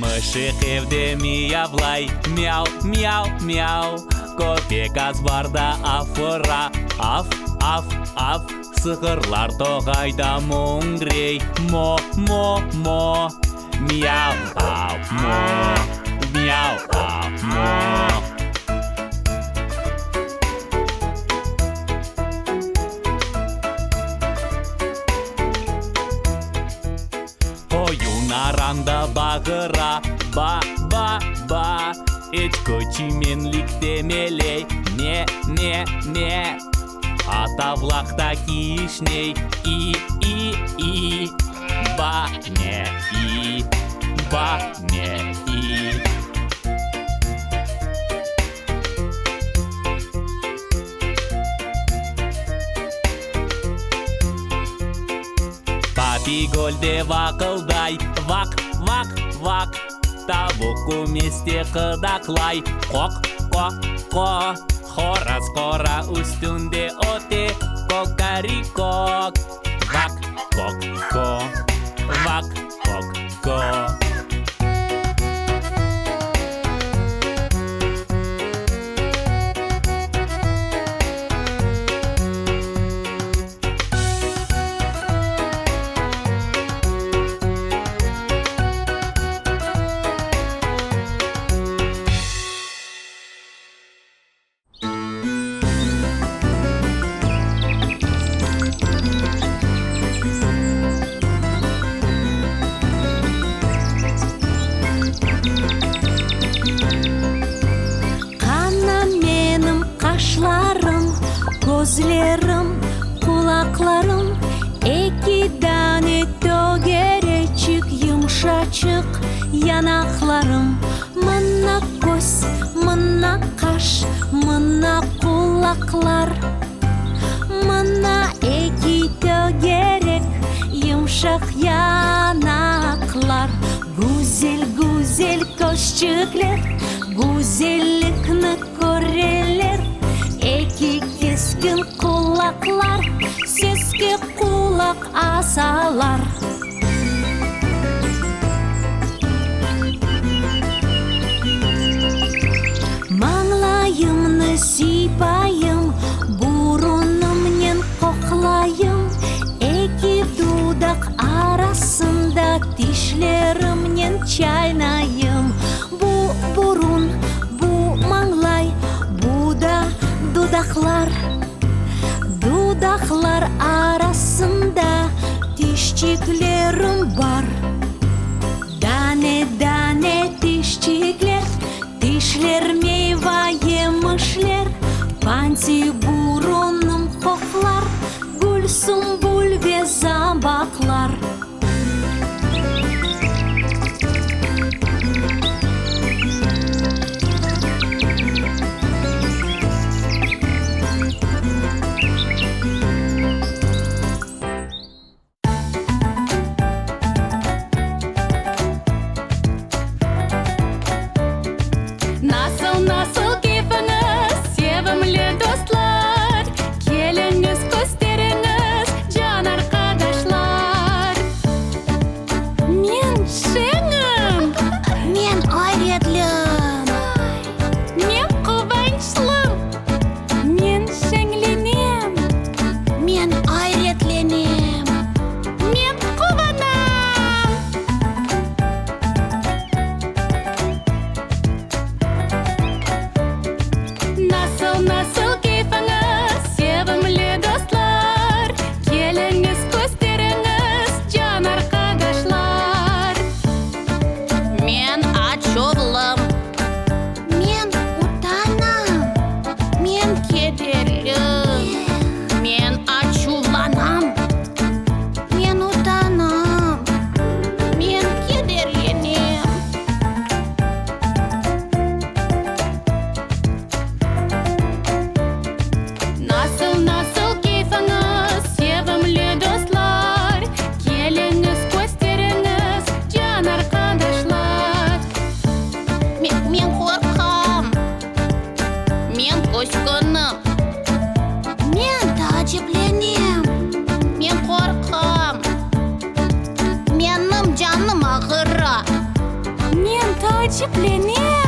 Мышек evde miyavlay, мяу, мяу, мяу. Көпек аз барда афыра, аф, аф, аф. Сықырлар тоғайда мұңрей, мо, мо, мо. Мяу, ау, мо, мяу, ау, мо. Қойын аранда бағыра, ба, ба, ба. Көчіменлік демелей, ме, ме, ме. Атавлақта кишней, и. Ба, не, и, ба, не, и. Папи гольде вақылдай, вақ, вақ, вақ. Табук уместе қыдақлай, қоқ, қоқ, қоқ. Хорас қора үстінде оте, кокарикок. Вақ, қоқ, ко, вақ, қоқ, ко. Gözlerim, kulaklarım, iki tane tögerecik, yumuşacık yanaklarım. Mına göz, mına kaş, mına kulaklar. Mına iki tögerek, yumuşak yanaklar. Güzel güzel gözcükler, güzellikni göreler. İki keskin kulaklar, sesке kulak asalar. Mаңлайымны сипайым, бурынымнен қоқлайым. Эки дудақ арасында тишлерімнен чайнайым. Бу бурын, бу маңлай, бу да дудақлар. Дудақлар арасында тишчиклерім бар. Дане-дане тишчиклер, тишлер мейва емішлер. Панти бурыным қоқлар, гүл-сүмбүл замбақлар. Nasıl keyfiniz, sevimli dostlar? Keliniz gösteriniz, can arkadaşlar. Men şengim, Men ayretlım, men kıvançlım, men şenglenim, men ayretlenim. men kıvanam. Nasıl keyfiniz, sevimli dostlar? Keliniz gösteriniz, can arkadaşlar. чипленем.